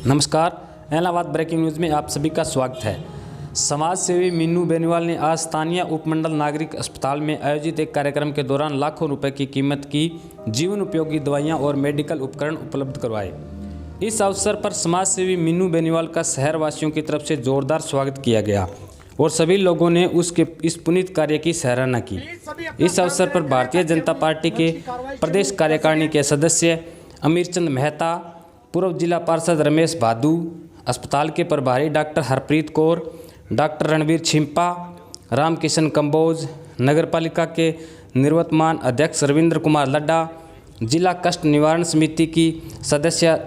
नमस्कार, Allahabad breaking news में आप सभी का स्वागत है। समाज सेवी मीनू बेनीवाल ने आज स्थानीय उपमंडल नागरिक अस्पताल में आयोजित एक कार्यक्रम के दौरान लाखों रुपए की कीमत की जीवन उपयोगी दवाइयां और मेडिकल उपकरण उपलब्ध करवाए। इस अवसर पर समाज सेवी मीनू बेनीवाल का शहरवासियों की तरफ से जोरदार स्वागत किया गया और सभी लोगों ने उसके इस पुनीत कार्य की सराहना की। इस अवसर पर भारतीय जनता पार्टी के प्रदेश कार्यकारिणी के सदस्य अमीरचंद मेहता, पूर्व जिला पार्षद रमेश भादू, अस्पताल के प्रभारी डॉक्टर हरप्रीत कौर, डॉक्टर रणवीर छिंपा, रामकिशन कंबोज, नगरपालिका के निवर्तमान अध्यक्ष रविंद्र कुमार लड्डा, जिला कष्ट निवारण समिति की सदस्य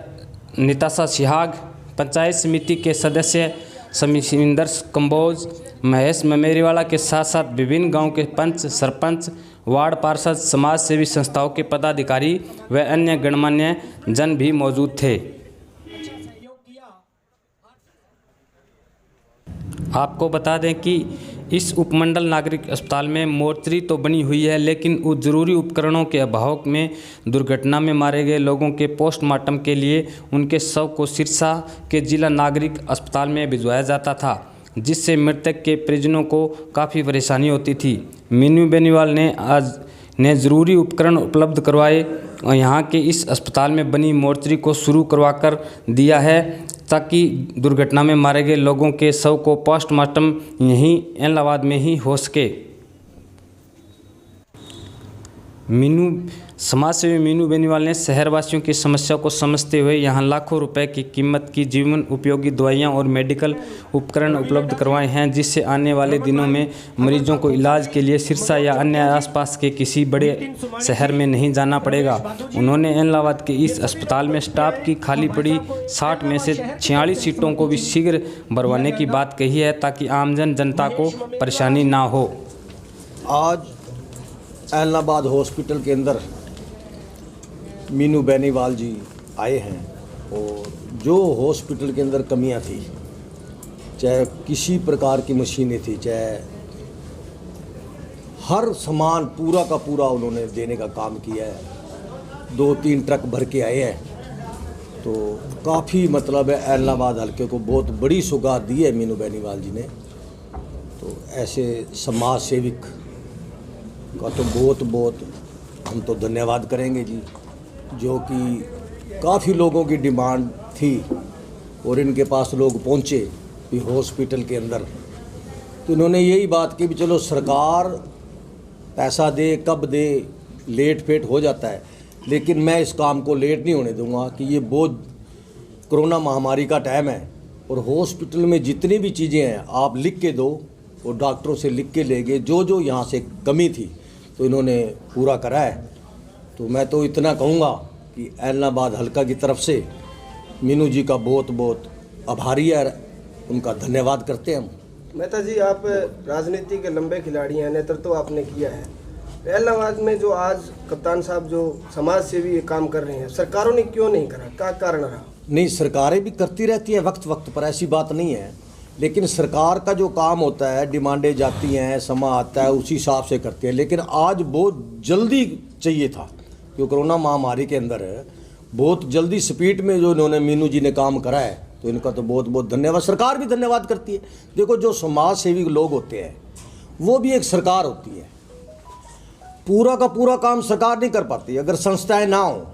निताशा सिहाग, पंचायत समिति के सदस्य समिंदर कंबोज, महेश ममेरीवाला के साथ साथ विभिन्न गांव के पंच, सरपंच, वार्ड पार्षद, समाज सेवी संस्थाओं के पदाधिकारी व अन्य गणमान्य जन भी मौजूद थे। आपको बता दें कि इस उपमंडल नागरिक अस्पताल में मोर्चरी तो बनी हुई है, लेकिन उस जरूरी उपकरणों के अभाव में दुर्घटना में मारे गए लोगों के पोस्टमार्टम के लिए उनके शव को सिरसा के जिला नागरिक अस्पताल में भिजवाया जाता था, जिससे मृतक के परिजनों को काफ़ी परेशानी होती थी। मीनू बेनीवाल ने ज़रूरी उपकरण उपलब्ध करवाए और यहाँ के इस अस्पताल में बनी मोर्चरी को शुरू करवाकर दिया है, ताकि दुर्घटना में मारे गए लोगों के शव को पोस्टमार्टम यहीं इलाहाबाद में ही हो सके। समाज सेवी मीनू बेनीवाल ने शहरवासियों की समस्या को समझते हुए यहाँ लाखों रुपए की कीमत की जीवन उपयोगी दवाइयाँ और मेडिकल उपकरण उपलब्ध करवाए हैं, जिससे आने वाले दिनों में मरीजों को इलाज के लिए सिरसा या अन्य आसपास के किसी बड़े शहर में नहीं जाना पड़ेगा। उन्होंने इलाहाबाद के इस अस्पताल में स्टाफ की खाली पड़ी 60 में से 46 सीटों को भी शीघ्र भरवाने की बात कही है, ताकि आमजन जनता को परेशानी ना हो। आज इलाहाबाद हॉस्पिटल के अंदर मीनू बेनीवाल जी आए हैं और जो हॉस्पिटल के अंदर कमियां थी, चाहे किसी प्रकार की मशीनें थी, चाहे हर सामान पूरा का पूरा उन्होंने देने का काम किया है। 2-3 ट्रक भर के आए हैं, तो काफ़ी मतलब है इलाहाबाद हल्के को बहुत बड़ी सौगात दी है मीनू बेनीवाल जी ने। तो ऐसे समाज सेविक का तो बहुत हम तो धन्यवाद करेंगे जी, जो कि काफ़ी लोगों की डिमांड थी और इनके पास लोग पहुँचे भी हॉस्पिटल के अंदर, तो इन्होंने यही बात की भी चलो सरकार पैसा दे, कब दे, लेट फेट हो जाता है, लेकिन मैं इस काम को लेट नहीं होने दूंगा कि ये बहुत कोरोना महामारी का टाइम है और हॉस्पिटल में जितनी भी चीज़ें हैं आप लिख के दो और डॉक्टरों से लिख के ले गए, जो यहाँ से कमी थी तो इन्होंने पूरा करा है। तो मैं तो इतना कहूँगा कि इलाहाबाद हल्का की तरफ से मीनू जी का बहुत आभारी है, उनका धन्यवाद करते हैं हम। मेहता जी, आप राजनीति के लंबे खिलाड़ी हैं, नेतृत्व तो आपने किया है। इलाहाबाद में जो आज कप्तान साहब जो समाज सेवी काम कर रहे हैं, सरकारों ने क्यों नहीं करा, क्या कारण रहा? नहीं, सरकारें भी करती रहती हैं वक्त पर, ऐसी बात नहीं है, लेकिन सरकार का जो काम होता है, डिमांडें जाती हैं, समा आता है, उसी हिसाब से करती है। लेकिन आज बहुत जल्दी चाहिए था, क्योंकि कोरोना महामारी के अंदर बहुत जल्दी स्पीड में जो इन्होंने मीनू जी ने काम करा है, तो इनका तो बहुत धन्यवाद। सरकार भी धन्यवाद करती है। देखो, जो समाज सेवी लोग होते हैं वो भी एक सरकार होती है, पूरा का पूरा काम सरकार नहीं कर पाती। अगर संस्थाएं ना हो,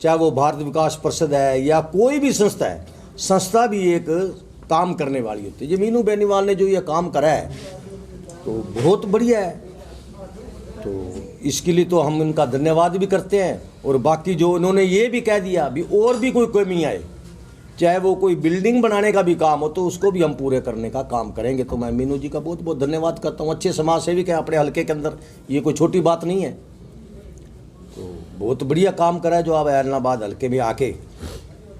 चाहे वो भारत विकास परिषद है या कोई भी संस्था है, संस्था भी एक काम करने वाली होती है। ये मीनू बेनीवाल ने जो ये काम करा है तो बहुत बढ़िया है, तो इसके लिए तो हम इनका धन्यवाद भी करते हैं। और बाकी जो इन्होंने ये भी कह दिया भी और भी कोई कमी आए, चाहे वो कोई बिल्डिंग बनाने का भी काम हो, तो उसको भी हम पूरे करने का काम करेंगे। तो मैं मीनू जी का बहुत धन्यवाद करता हूँ। अच्छे समाज सेविक हैं अपने हल्के के अंदर, ये कोई छोटी बात नहीं है। तो बहुत बढ़िया काम करा है जो आप इलाहाबाद हल्के में आके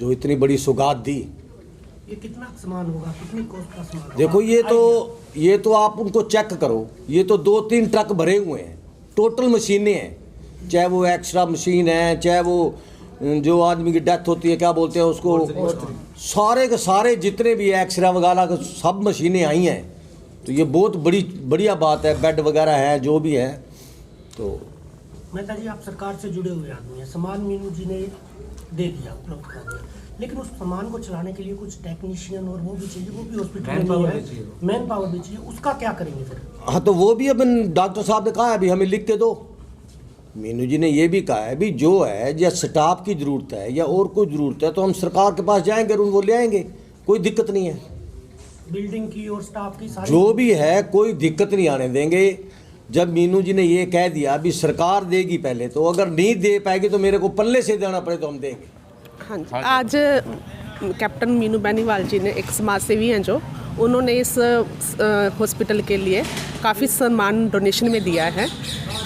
जो इतनी बड़ी सौगात दी। ये कितना सामान होगा, कितनी कॉस्ट का सामान? देखो, ये तो आप उनको चेक करो, ये तो 2-3 ट्रक भरे हुए हैं, टोटल मशीनें हैं, चाहे वो एक्सरा मशीन है, चाहे वो जो आदमी की डेथ होती है, क्या बोलते हैं उसको, सारे के सारे जितने भी एक्सरा वगैरह सब मशीनें आई हैं। तो ये बहुत बढ़िया बात है। बेड वगैरह है, जो भी है। तो मेहता जी, आप सरकार से जुड़े हुए आदमी हैं, सामान मीनू जी ने दे दिया, उपलब्ध करा दिया, लेकिन उस सामान को चलाने के लिए कुछ टेक्नीशियन और वो भी चाहिए, वो भी हॉस्पिटल में नहीं है, मैन पावर भी चाहिए, उसका क्या करेंगे फिर? हाँ, तो वो भी अपन डॉक्टर साहब ने कहा है अभी हमें लिख के दो। मीनू जी ने ये भी कहा है भी जो है या स्टाफ की ज़रूरत है या और कोई ज़रूरत है तो हम सरकार के पास जाएंगे और वो ले आएंगे, कोई दिक्कत नहीं है। बिल्डिंग की और स्टाफ की सारी जो भी है कोई दिक्कत नहीं आने देंगे। जब मीनू जी ने ये कह दिया अभी सरकार देगी पहले, तो अगर नहीं दे पाएगी तो मेरे को पल्ले से देना पड़े तो हम देंगे। हाँ जी, आज कैप्टन मीनू बेनीवाल जी ने, एक समाज सेवी हैं जो, उन्होंने इस हॉस्पिटल के लिए काफ़ी सामान डोनेशन में दिया है,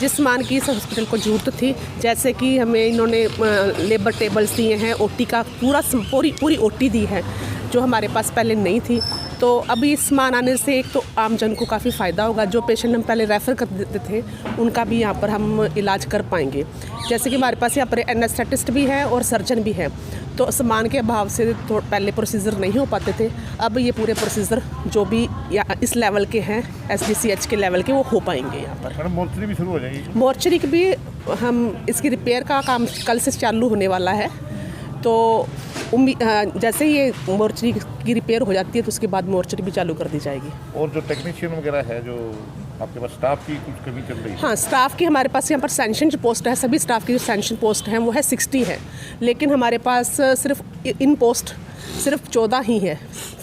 जिस सामान की इस हॉस्पिटल को ज़रूरत थी। जैसे कि हमें इन्होंने लेबर टेबल्स दिए हैं, ओटी का पूरी ओटी दी है जो हमारे पास पहले नहीं थी। तो अभी इस सामान आने से एक तो आम जन को काफ़ी फ़ायदा होगा, जो पेशेंट हम पहले रेफ़र कर देते थे उनका भी यहाँ पर हम इलाज कर पाएंगे। जैसे कि हमारे पास यहाँ पर एनेस्थेटिस्ट भी है और सर्जन भी है, तो सामान के अभाव से पहले प्रोसीजर नहीं हो पाते थे। अब ये पूरे प्रोसीजर जो भी इस लेवल के हैं, SDCH के लेवल के, वो हो पाएंगे यहाँ पर। मैडम मोर्चरी भी शुरू हो जाएगी? मोर्चरी की भी हम, इसकी रिपेयर का काम कल से चालू होने वाला है। तो जैसे ही ये मोर्चरी की रिपेयर हो जाती है तो उसके बाद मोर्चरी भी चालू कर दी जाएगी। और जो टेक्नीशियन वगैरह है, जो आपके पास स्टाफ की कुछ कमी चल रही है? हाँ, स्टाफ की हमारे पास यहाँ पर सैंक्शन जो पोस्ट है, सभी स्टाफ की जो सैंक्शन पोस्ट हैं वो है 60 है, लेकिन हमारे पास सिर्फ इन पोस्ट सिर्फ 14 ही है।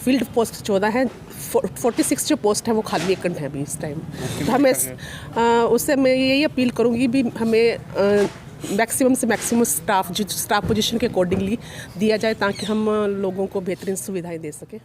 फील्ड पोस्ट 14 है, 46 जो पोस्ट है वो खाली वेकेंट है अभी इस टाइम। तो हमें उससे मैं यही अपील करूँगी भी हमें मैक्सिमम से मैक्सिमम स्टाफ पोजीशन के अकॉर्डिंगली दिया जाए, ताकि हम लोगों को बेहतरीन सुविधाएं दे सकें।